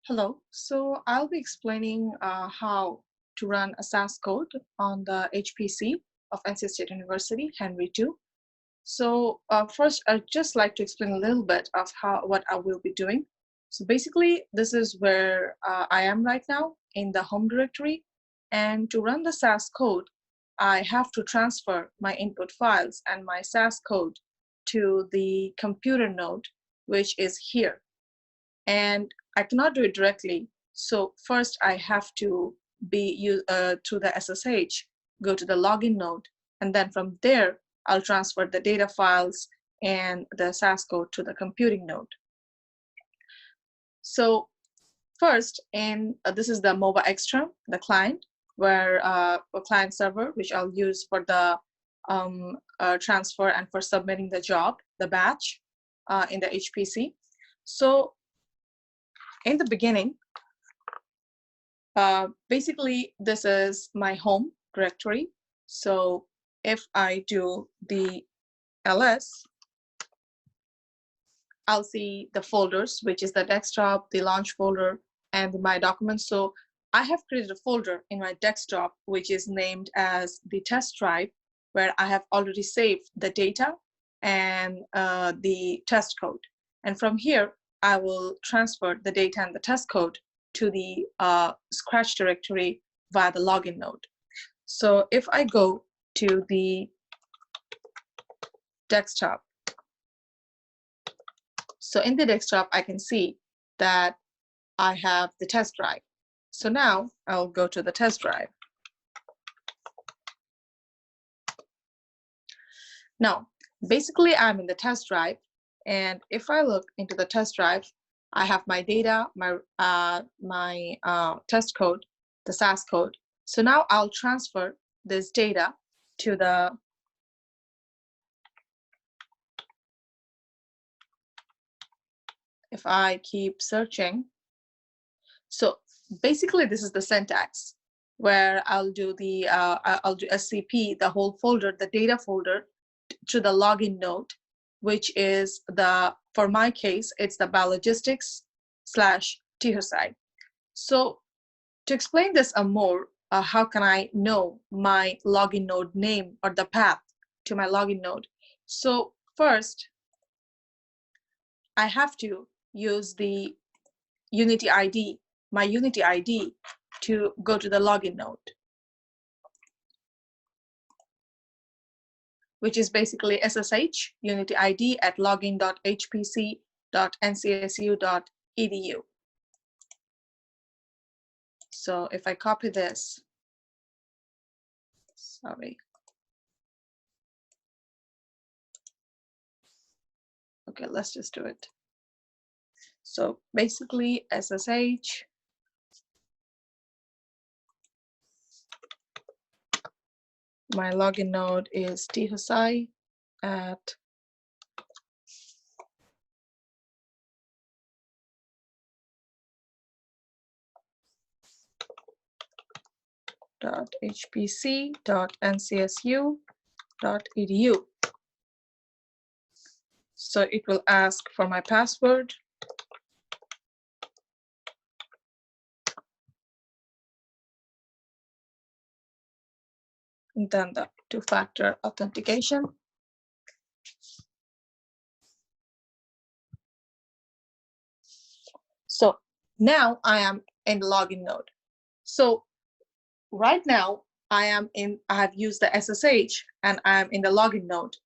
Hello, so I'll be explaining how to run a SAS code on the HPC of NC State University, Henry 2. So first, I'd just like to explain a little bit of what I will be doing. So basically, this is where I am right now in the home directory. And to run the SAS code, I have to transfer my input files and my SAS code to the computer node, which is here. And I cannot do it directly. So first I have to be through the SSH, go to the login node, and then from there, I'll transfer the data files and the SAS code to the computing node. So first, this is the MOBA Extra, the client, where a client server, which I'll use for the transfer and for submitting the job, the batch in the HPC. So in the beginning, basically, this is my home directory. So if I do the ls, I'll see the folders, which is the desktop, the launch folder, and my documents. So I have created a folder in my desktop, which is named as the test drive, where I have already saved the data and the test code. And from here, I will transfer the data and the test code to the Scratch directory via the login node. So if I go to the desktop, so in the desktop, I can see that I have the test drive. So now I'll go to the test drive. Now, basically, I'm in the test drive. And if I look into the test drive, I have my data, my test code, the SAS code. So now I'll transfer this data to the if I keep searching. So basically, this is the syntax where I'll do SCP, the whole folder, the data folder, to the login node, which is for my case, it's the biologistics/Hossain. So to explain this more, how can I know my login node name or the path to my login node? So first, I have to use the Unity ID, my Unity ID, to go to the login node, which is basically SSH Unity ID at login.hpc.ncsu.edu. So if I copy this, sorry. Okay, let's just do it. So basically SSH my login node is thosai at .hpc.ncsu.edu. So it will ask for my password. And then the two-factor authentication. So now I am in the login node. So right now I have used the SSH and I am in the login node.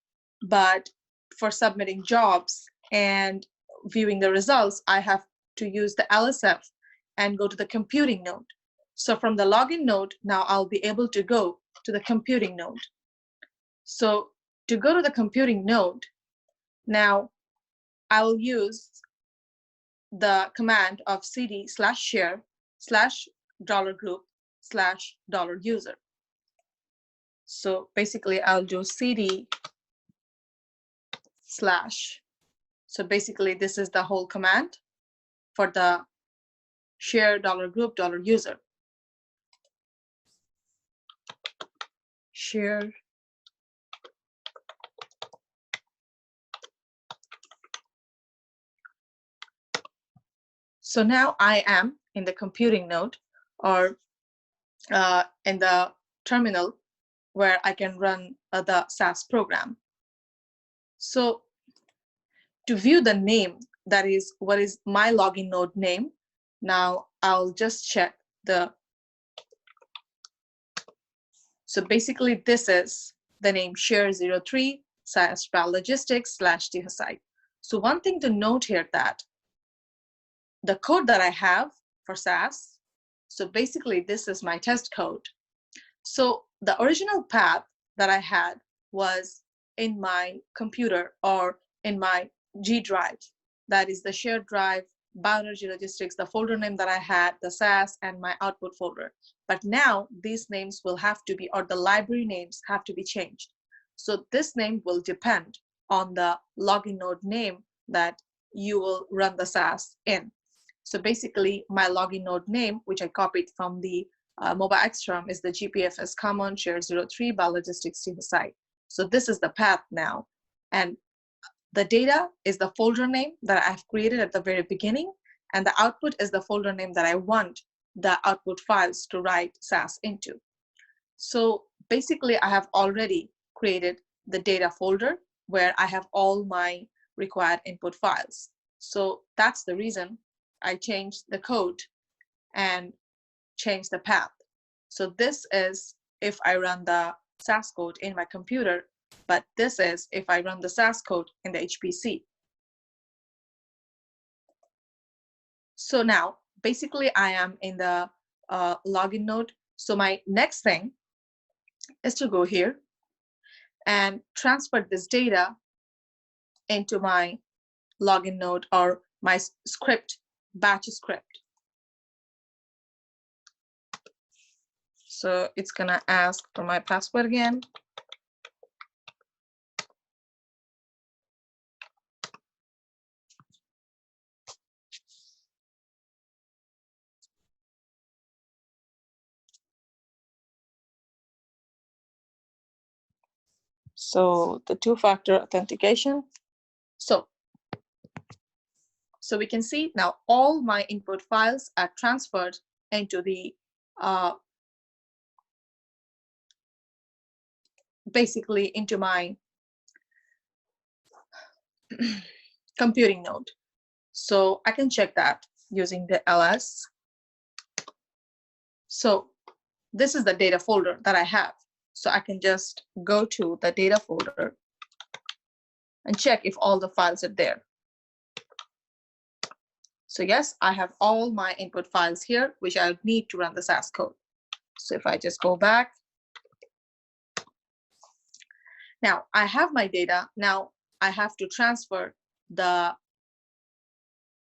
But for submitting jobs and viewing the results, I have to use the LSF and go to the computing node. So from the login node, now I'll be able to go to the computing node. So to go to the computing node, now I will use the command of cd/share/$group/$user. So basically I'll do cd/. So basically this is the whole command for the share $group$user. Share So now I am in the computing node, or in the terminal where I can run the SAS program. So to view the name, that is what is my login node name, now I'll just check the, so basically this is the name share03 SAS logistics / Hossain. So one thing to note here, that the code that I have for SAS, so basically this is my test code. So the original path that I had was in my computer or in my G drive, that is the shared drive, bioenergy logistics, the folder name that I had, the SAS, and my output folder. But now these names will have to be, or the library names have to be changed. So this name will depend on the login node name that you will run the SAS in. So basically my login node name, which I copied from the mobile XRAM, is the GPFS common share 03 biologistics to the site. So this is the path now. And the data is the folder name that I've created at the very beginning, and the output is the folder name that I want the output files to write SAS into. So basically I have already created the data folder where I have all my required input files. So that's the reason I changed the code and change the path. So this is if I run the SAS code in my computer, but this is if I run the SAS code in the HPC. So now, basically I am in the login node. So my next thing is to go here and transfer this data into my login node, or my script, batch script. So it's gonna ask for my password again. So the two-factor authentication. So we can see now all my input files are transferred into the basically into my computing node. So I can check that using the ls. So this is the data folder that I have. So I can just go to the data folder and check if all the files are there. So yes, I have all my input files here, which I need to run the SAS code. So if I just go back, now I have my data. Now I have to transfer the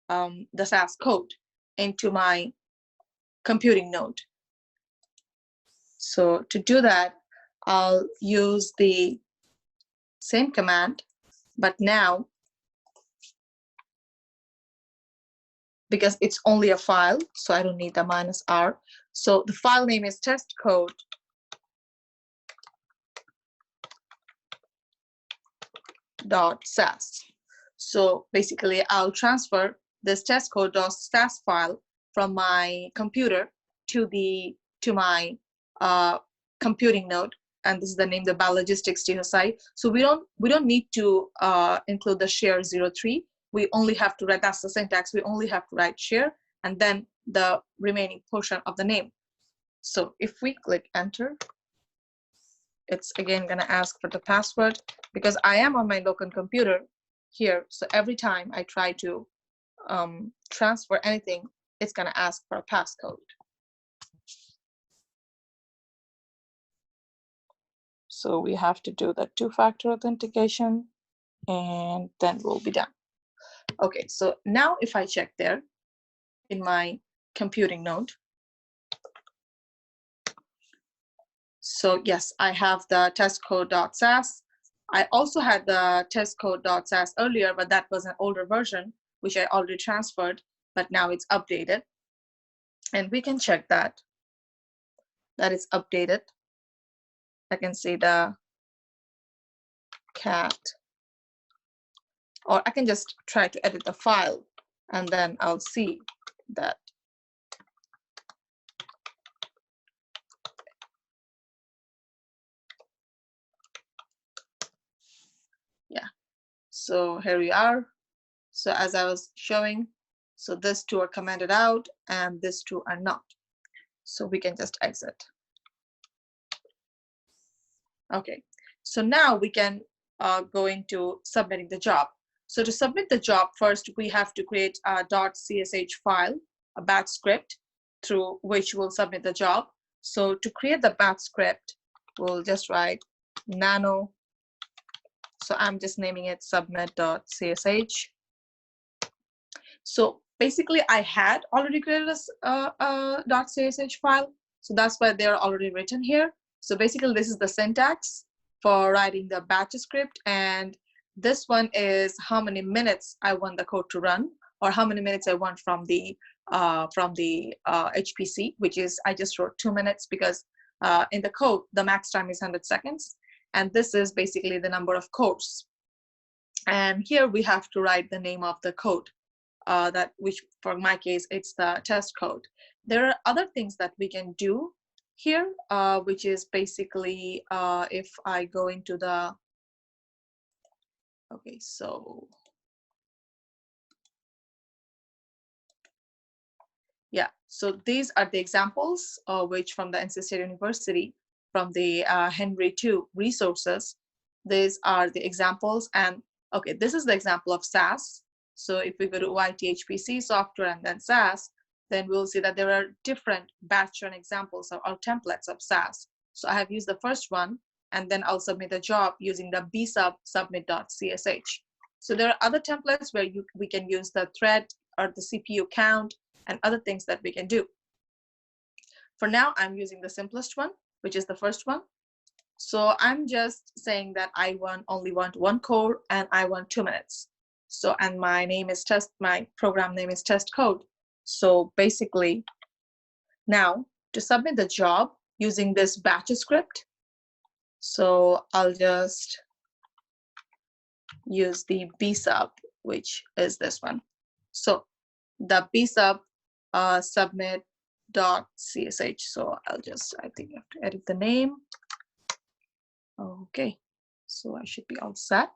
SAS code into my computing node. So to do that, I'll use the same command, but now because it's only a file, so I don't need the -r. So the file name is testcode.sas. So basically I'll transfer this testcode.sas file from my computer to my computing node, and this is the name, the biologistics data site. So we don't need to include the share 03. We only have to write, that's the syntax, we only have to write share and then the remaining portion of the name. So if we click enter, it's again gonna ask for the password because I am on my local computer here. So every time I try to transfer anything, it's gonna ask for a passcode. So we have to do the two-factor authentication and then we'll be done. Okay, so now if I check there in my computing node, so yes, I have the testcode.sas. I also had the testcode.sas earlier, but that was an older version, which I already transferred, but now it's updated. And we can check that it's updated. I can see the cat, or I can just try to edit the file and then I'll see that. Yeah, so here we are. So as I was showing, so these two are commented out and these two are not. So we can just exit. Okay, so now we can go into submitting the job. So to submit the job, first we have to create a .csh file, a batch script through which we'll submit the job. So to create the batch script, we'll just write nano. So I'm just naming it submit.csh. So basically I had already created a .csh file. So that's why they're already written here. So basically this is the syntax for writing the batch script. And this one is how many minutes I want the code to run, or how many minutes I want from the HPC, which is, I just wrote 2 minutes because in the code, the max time is 100 seconds. And this is basically the number of cores. And here we have to write the name of the code. Which for my case, it's the test code. There are other things that we can do here, which is basically if I go into the, okay, so yeah, so these are the examples which from the NC State University, from the Henry II resources. These are the examples, and okay, this is the example of SAS. So if we go to YTHPC software and then SAS, then we'll see that there are different batch run examples or templates of SAS. So I have used the first one, and then I'll submit the job using the bsub submit.csh. So there are other templates where we can use the thread or the CPU count and other things that we can do. For now, I'm using the simplest one, which is the first one. So I'm just saying that I only want 1 core and I want 2 minutes. So, and my name is test, my program name is test code. So basically now to submit the job using this batch script, so I'll just use the bsub, which is this one. So the bsub submit.csh. So I'll just, I think I have to edit the name. Okay, so I should be all set.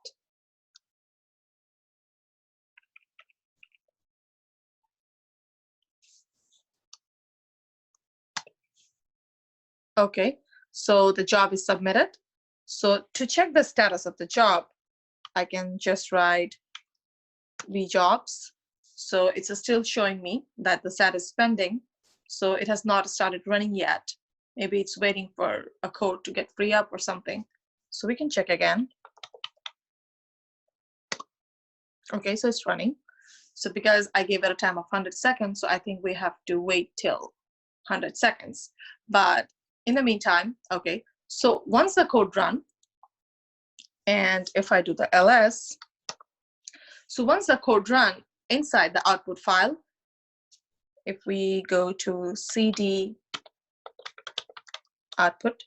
Okay, so the job is submitted. So to check the status of the job, I can just write vjobs. So it's still showing me that the status is pending. So it has not started running yet. Maybe it's waiting for a code to get free up or something. So we can check again. Okay, so it's running. So because I gave it a time of 100 seconds, so I think we have to wait till 100 seconds. But in the meantime, okay, so once the code run, and if I do the ls, so once the code run inside the output file, if we go to cd output,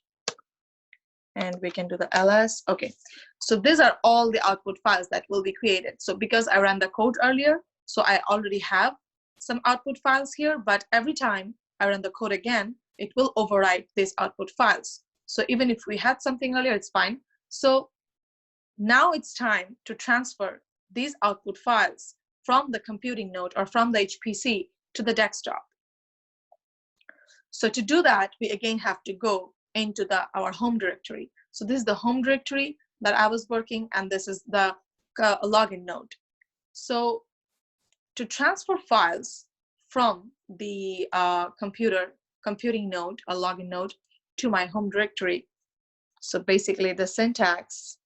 and we can do the ls, okay. So these are all the output files that will be created. So because I ran the code earlier, so I already have some output files here, but every time I run the code again, it will overwrite these output files. So even if we had something earlier, it's fine. So now it's time to transfer these output files from the computing node or from the HPC to the desktop. So to do that, we again have to go into our home directory. So this is the home directory that I was working, and this is the login node. So to transfer files from the computing node or login node to my home directory, so basically the syntax,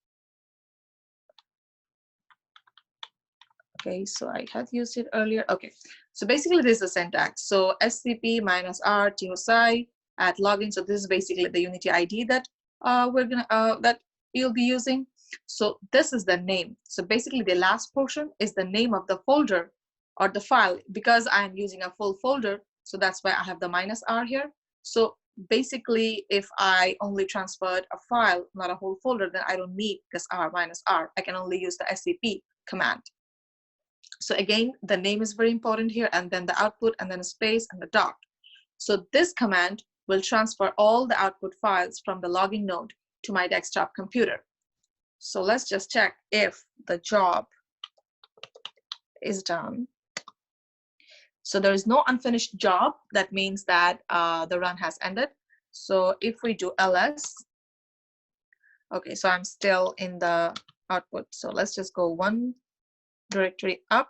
okay, so I had used it earlier. Okay, so basically this is the syntax. So scp -r t Hossain at login. So this is basically the Unity ID that that you'll be using. So this is the name. So basically the last portion is the name of the folder or the file. Because I'm using a full folder, so that's why I have the -r here. So basically, if I only transferred a file, not a whole folder, then I don't need this r -r. I can only use the scp command. So again, the name is very important here, and then the output, and then a space and the dot. So this command will transfer all the output files from the login node to my desktop computer. So let's just check if the job is done. So there is no unfinished job. That means that the run has ended. So if we do ls, okay, so I'm still in the output. So let's just go one directory up,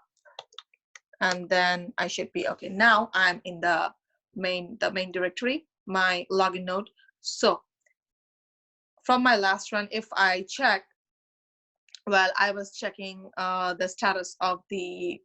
and then I should be okay. Now I'm in the main directory, my login node. So from my last run, if I check, well, I was checking the status of the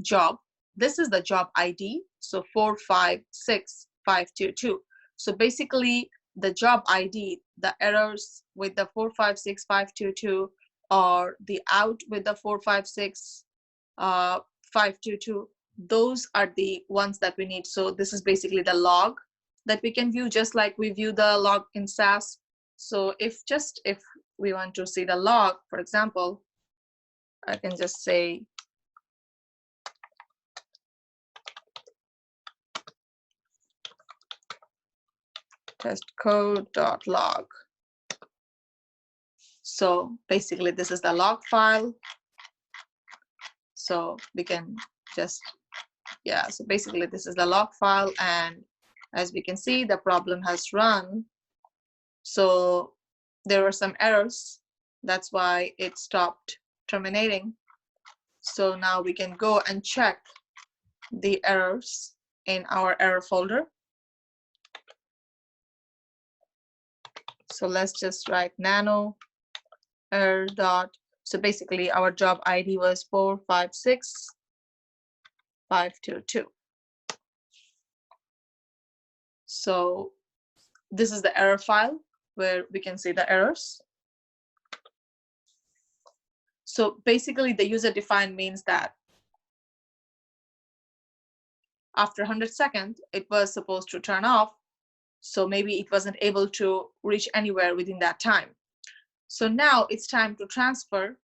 job. This is the job ID, so 456522. So basically, the job ID, the errors with the 456522 or the out with the 456522, those are the ones that we need. So this is basically the log that we can view, just like we view the log in SAS. So if we want to see the log, for example, I can just say testcode.log. So basically this is the log file. So we can just, yeah, so basically this is the log file, and as we can see, the problem has run. So there were some errors. That's why it stopped terminating. So now we can go and check the errors in our error folder. So let's just write nano error dot. So basically our job ID was 456522. So this is the error file where we can see the errors. So basically the user defined means that after 100 seconds, it was supposed to turn off. So maybe it wasn't able to reach anywhere within that time. So now it's time to transfer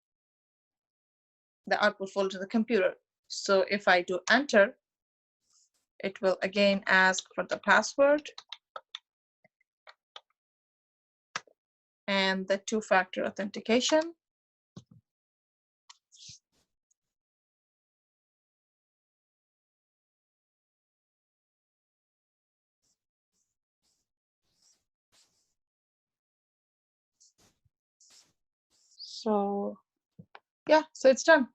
the output folder to the computer. So if I do enter, it will again ask for the password and the two-factor authentication. So yeah, so it's done.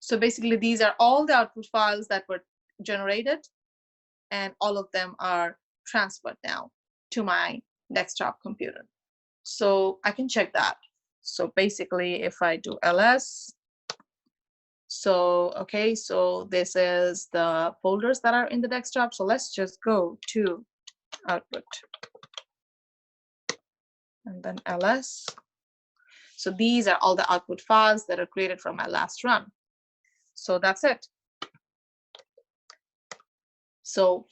So basically these are all the output files that were generated, and all of them are transferred now to my desktop computer. So I can check that. So basically if I do ls, so okay, so this is the folders that are in the desktop. So let's just go to output and then ls. So these are all the output files that are created from my last run. So that's it. So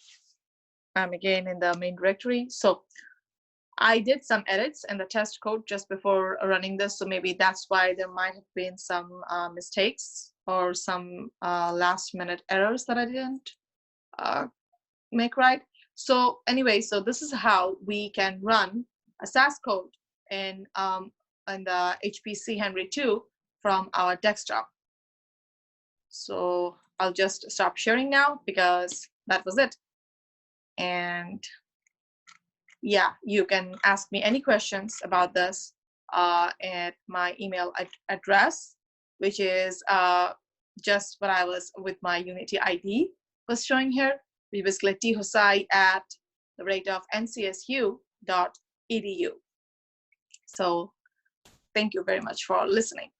I'm again in the main directory. So I did some edits in the test code just before running this. So maybe that's why there might have been some mistakes or some last minute errors that I didn't make right. So anyway, so this is how we can run a SAS code in the HPC Henry 2 from our desktop. So I'll just stop sharing now because that was it. And yeah, you can ask me any questions about this at my email address, which is just what I was with my Unity ID was showing here. We basically thosai@ncsU.edu. So thank you very much for listening.